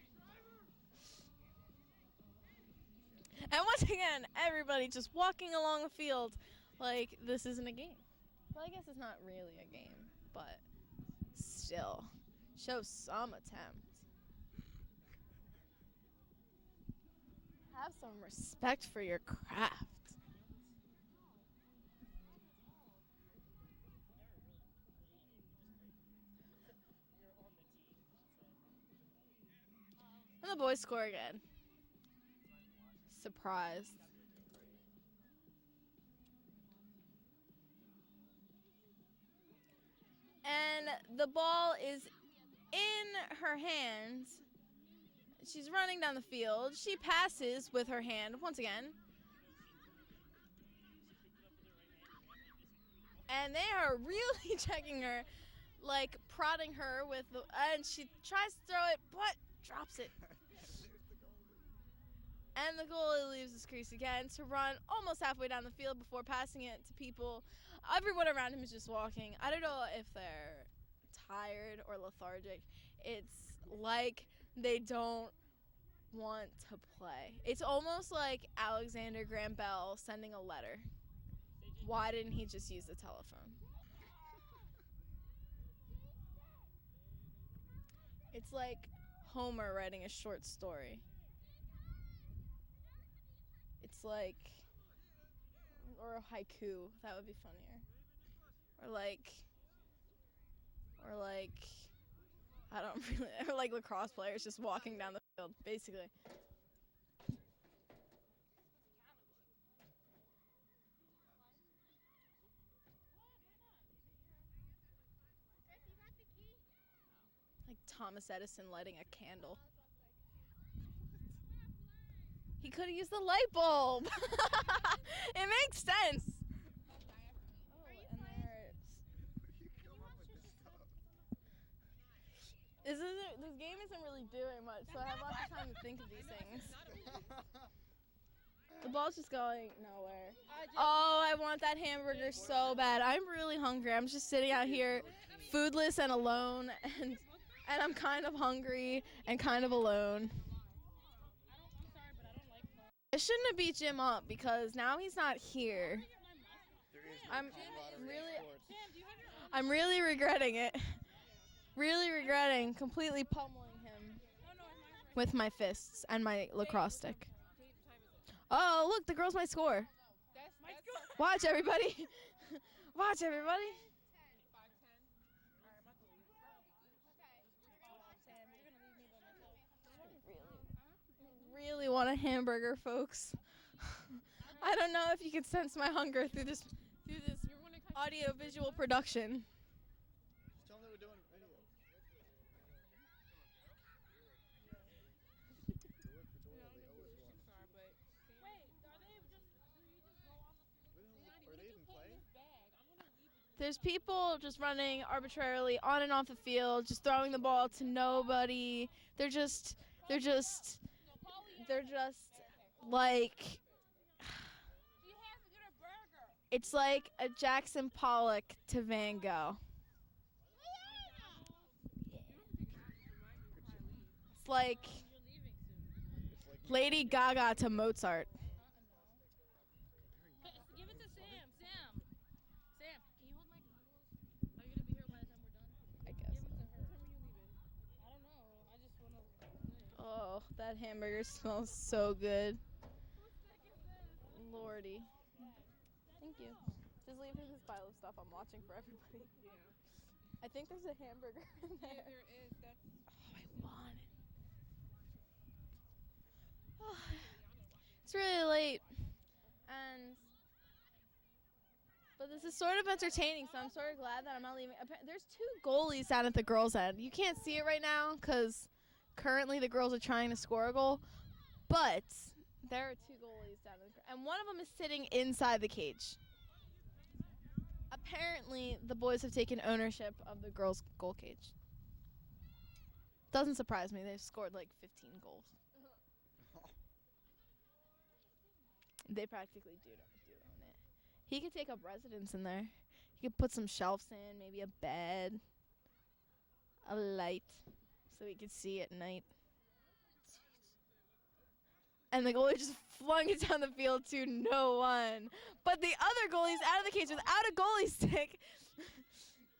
And once again, everybody just walking along the field like this isn't a game. Well, I guess it's not really a game, but still, show some attempt. Have some respect for your craft. boys score again. Surprised. And the ball is in her hands. She's running down the field. She passes with her hand once again. And they are really checking her, like prodding her with the, and she tries to throw it, but drops it. And the goalie leaves his crease again to run almost halfway down the field before passing it to people. Everyone around him is just walking. I don't know if they're tired or lethargic. It's like they don't want to play. It's almost like Alexander Graham Bell sending a letter. Why didn't he just use the telephone? It's like Homer writing a short story. It's like, or a haiku, that would be funnier. Or like, I don't really, or like lacrosse players just walking down the field, basically. Like Thomas Edison lighting a candle. He could have used the light bulb. It makes sense. Oh, and this game isn't really doing much, so I have lots of time to think of these things. The ball's just going nowhere. Oh, I want that hamburger so bad. I'm really hungry. I'm just sitting out here foodless and alone, and I'm kind of hungry and kind of alone. I shouldn't have beat Jim up because now he's not here. I'm really regretting it. Really regretting completely pummeling him with my fists and my lacrosse stick. Oh, look, the girls might score. Watch, everybody. Watch, everybody. Really want a hamburger, folks. I don't know if you can sense my hunger through this audio-visual production. Just tell them that we're doing a video. Are they even playing? There's people just running arbitrarily on and off the field, just throwing the ball to nobody. They're just like, it's like a Jackson Pollock to Van Gogh. It's like Lady Gaga to Mozart. Give it to Sam. Sam, can you hold my goggles? Are you gonna be here by the time we're done? I guess. Give it to her. What time are you leaving? I don't know. I just wanna. Oh, that hamburger smells so good. Lordy. Thank you. Just leave him his pile of stuff. I'm watching for everybody. Yeah. I think there's a hamburger in there. Yeah, there is. That's Oh, I want it. Oh, it's really late. But this is sort of entertaining, so I'm sort of glad that I'm not leaving. There's two goalies down at the girls' end. You can't see it right now because currently the girls are trying to score a goal. But there are two goalies down at and one of them is sitting inside the cage. Apparently, the boys have taken ownership of the girls' goal cage. Doesn't surprise me. They've scored like 15 goals. They practically do own it. He could take up residence in there. He could put some shelves in, maybe a bed, a light, so he could see at night. And the goalie just flung it down the field to no one. But the other goalie's out of the cage without a goalie stick.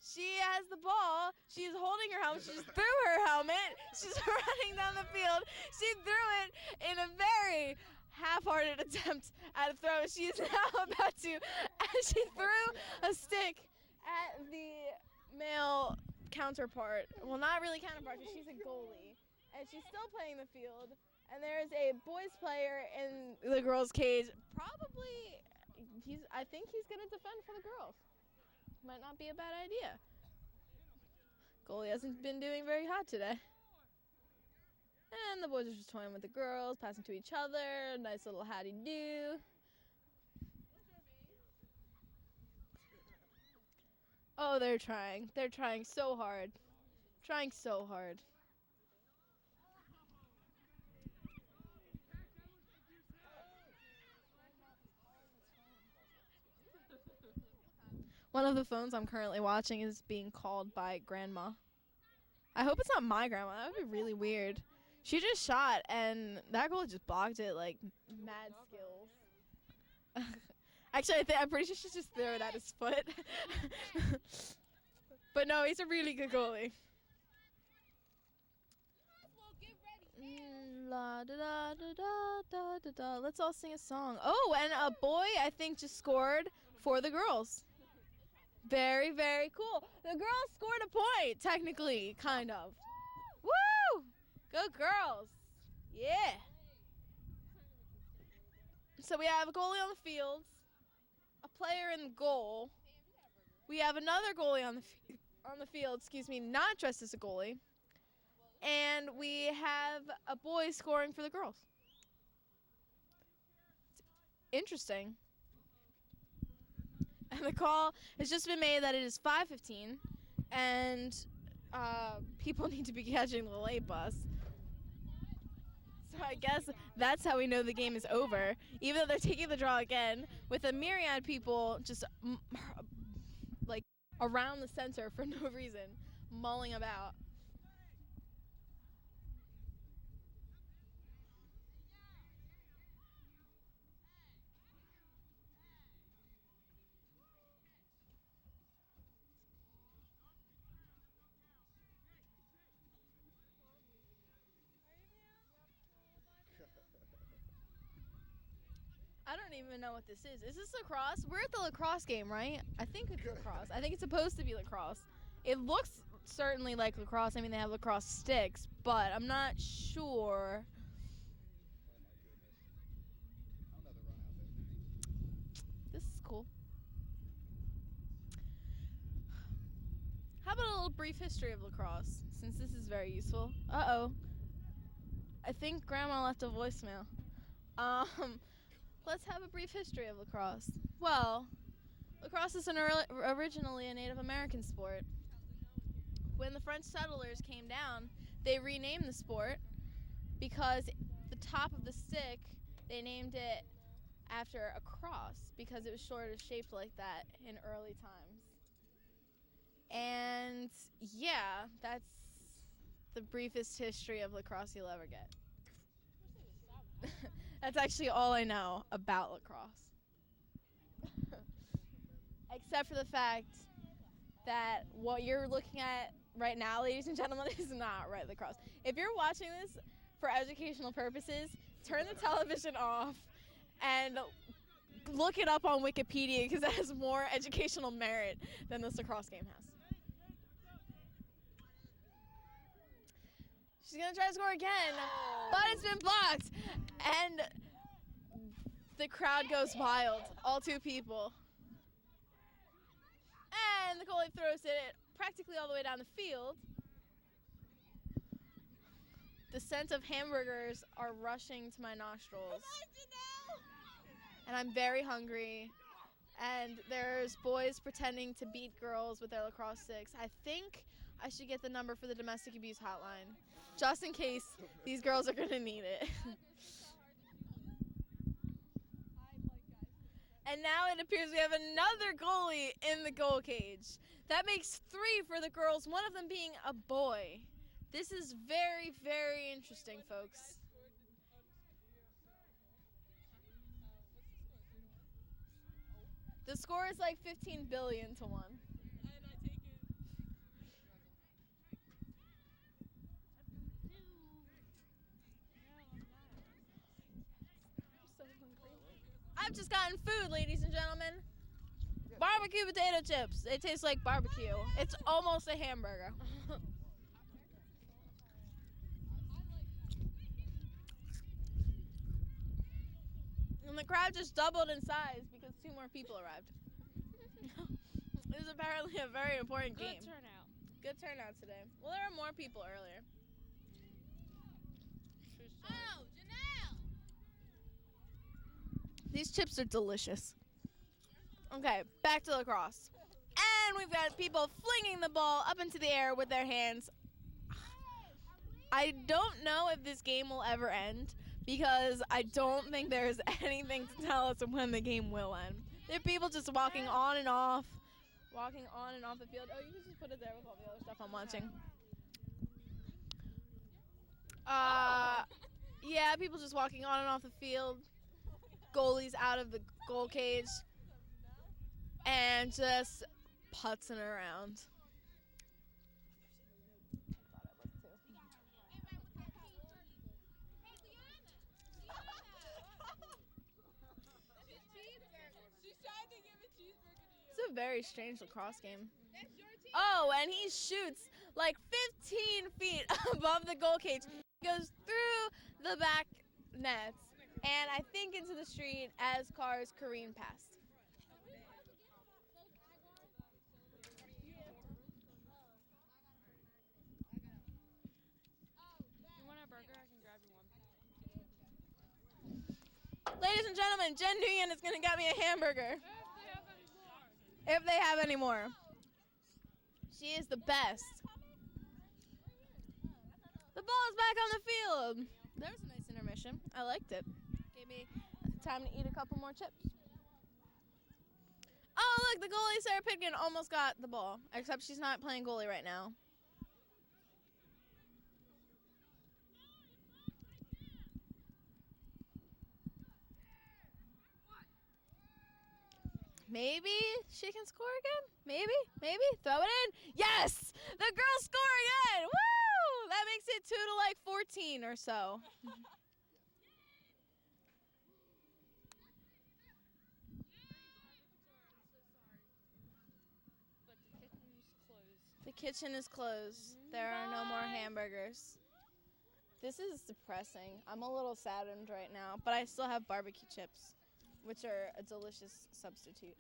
She has the ball. She's holding her helmet. She just threw her helmet. She's running down the field. She threw it in a very half-hearted attempt at a throw. She is now about to, as she threw a stick at the male counterpart. Well, not really counterpart because she's a goalie. and she's still playing the field. And there's a boys player in the girls' cage. Probably, I think he's going to defend for the girls. Might not be a bad idea. Goalie hasn't been doing very hot today. And the boys are just toying with the girls, passing to each other. Nice little howdy-do. Oh, they're trying. They're trying so hard. Trying so hard. One of the phones I'm currently watching is being called by Grandma. I hope it's not my grandma. That would be really weird. She just shot, and that goalie just blocked it like mad skills. Actually, I'm pretty sure she just threw it at his foot. But no, he's a really good goalie. La da da da da da da da. Let's all sing a song. Oh, and a boy I think just scored for the girls. Very, very cool. The girls scored a point, technically, kind of. Woo! Go girls. Yeah. So we have a goalie on the field, a player in the goal. We have another goalie on the field, not dressed as a goalie. And we have a boy scoring for the girls. It's interesting. And the call has just been made that it is 5:15, and people need to be catching the late bus. So I guess that's how we know the game is over, even though they're taking the draw again, with a myriad of people just like around the center for no reason, mulling about. I don't even know what this is. Is this lacrosse? We're at the lacrosse game, right? I think it's lacrosse. I think it's supposed to be lacrosse. It looks certainly like lacrosse. I mean, they have lacrosse sticks, but I'm not sure. This is cool. How about a little brief history of lacrosse, since this is very useful? Uh-oh. I think Grandma left a voicemail. Let's have a brief history of lacrosse. Well, lacrosse is originally a Native American sport. When the French settlers came down, they renamed the sport because the top of the stick, they named it after a cross because it was sort of shaped like that in early times. And yeah, that's the briefest history of lacrosse you'll ever get. That's actually all I know about lacrosse. Except for the fact that what you're looking at right now, ladies and gentlemen, is not right lacrosse. If you're watching this for educational purposes, turn the television off and look it up on Wikipedia because it has more educational merit than this lacrosse game has. She's going to try to score again, but it's been blocked. And the crowd goes wild. All two people. And the goalie throws it practically all the way down the field. The scent of hamburgers are rushing to my nostrils. And I'm very hungry. And there's boys pretending to beat girls with their lacrosse sticks. I think I should get the number for the domestic abuse hotline, just in case these girls are going to need it. And now it appears we have another goalie in the goal cage. That makes 3 for the girls, one of them being a boy. This is very, very interesting, folks. The score is like 15 billion to 1. I've just gotten food, ladies and gentlemen. Barbecue potato chips. It tastes like barbecue. It's almost a hamburger. And the crowd just doubled in size because 2 more people arrived. It was apparently a very important game. Good turnout. Good turnout today. Well, there were more people earlier. Oh, Janelle! These chips are delicious. Okay, back to lacrosse. And we've got people flinging the ball up into the air with their hands. I don't know if this game will ever end because I don't think there's anything to tell us when the game will end. There are people just walking on and off the field. Oh, you can just put it there with all the other stuff I'm watching. Yeah, people just walking on and off the field. Goalies out of the goal cage. And just putzing around. It's a very strange lacrosse game. Oh, and he shoots like 15 feet above the goal cage. Goes through the back nets and I think into the street as cars careen past. You want a burger? I can grab you one. Ladies and gentlemen, Jen Nguyen is going to get me a hamburger. If they have any more. She is the best. The ball is back on the field. There was a nice intermission. I liked it. Gave me time to eat a couple more chips. Oh, look, the goalie, Sarah Pitkin, almost got the ball. Except she's not playing goalie right now. Maybe she can score again? Maybe? Throw it in. Yes! The girls score again! Woo! That makes it 2 to like 14 or so. But The kitchen is closed. There are no more hamburgers. This is depressing. I'm a little saddened right now, but I still have barbecue chips, which are a delicious substitute.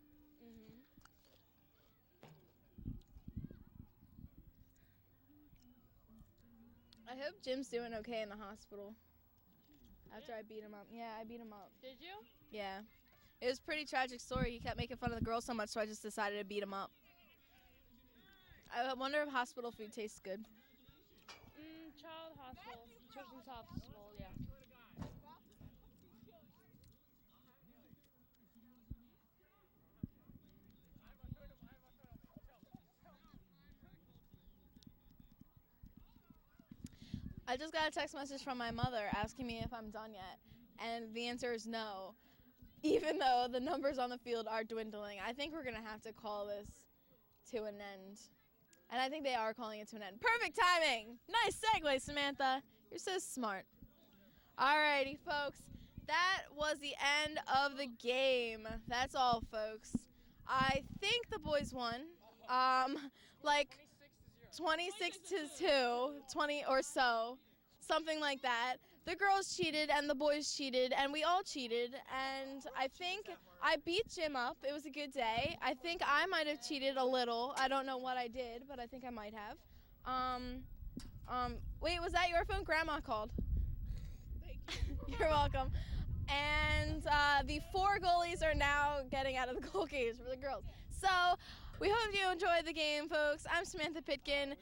I hope Jim's doing okay in the hospital. After I beat him up. Yeah, I beat him up. Did you? Yeah. It was a pretty tragic story. He kept making fun of the girls so much, so I just decided to beat him up. I wonder if hospital food tastes good. Child hospital. Children's hospital, yeah. I just got a text message from my mother asking me if I'm done yet, and the answer is no, even though the numbers on the field are dwindling. I think we're going to have to call this to an end, and I think they are calling it to an end. Perfect timing! Nice segue, Samantha. You're so smart. Alrighty, folks. That was the end of the game. That's all, folks. I think the boys won. Like 26 to 2, 20 or so, something like that. The girls cheated and the boys cheated and we all cheated, and I think I beat Jim up. It was a good day. I think I might have cheated a little. I don't know what I did, but I think I might have. Wait, was that your phone? Grandma called. Thank you. You're welcome. And the 4 goalies are now getting out of the goal cage for the girls. So we hope you enjoyed the game, folks. I'm Samantha Pitkin.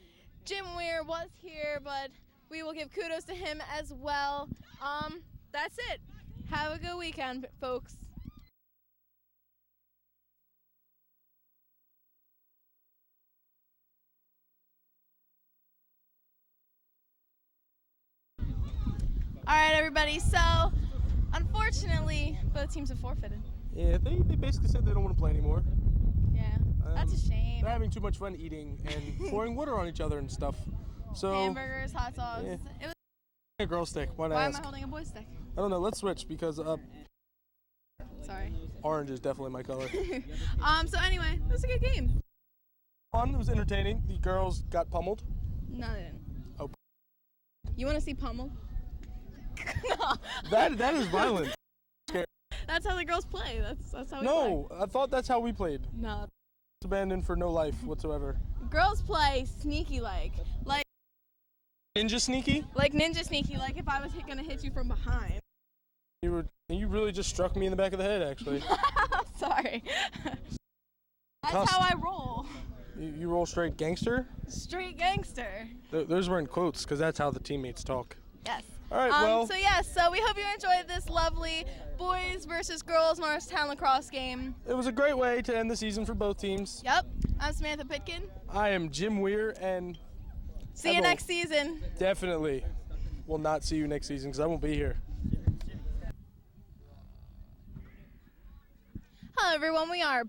Jim Weir was here, but we will give kudos to him as well. That's it. Have a good weekend, folks. All right, everybody. So, unfortunately, both teams have forfeited. Yeah, they basically said they don't want to play anymore. Yeah, that's a shame. They're having too much fun eating and pouring water on each other and stuff. So Hamburgers, hot dogs. Yeah. It was a girl stick. Why am I holding a boy stick? I don't know. Let's switch because Sorry. orange is definitely my color. So anyway, it was a good game. Fun. It was entertaining. The girls got pummeled. No, they didn't. Oh. You want to see pummel? That is violent. That's That's how the girls play. That's how we play. No, I thought that's how we played. No. Abandoned for no life whatsoever. Girls play sneaky like Ninja sneaky? ninja sneaky, like if I was gonna hit you from behind. You really just struck me in the back of the head, actually. Sorry. That's Cussed. how I roll. You roll straight gangster? Straight gangster. Those were in quotes, because that's how the teammates talk. Yes. All right, well. So we hope you enjoyed this lovely boys versus girls Norristown lacrosse game. It was a great way to end the season for both teams. Yep. I'm Samantha Pitkin. I am Jim Weir, and See you next season. definitely will not see you next season, because I won't be here. Hello, everyone. We are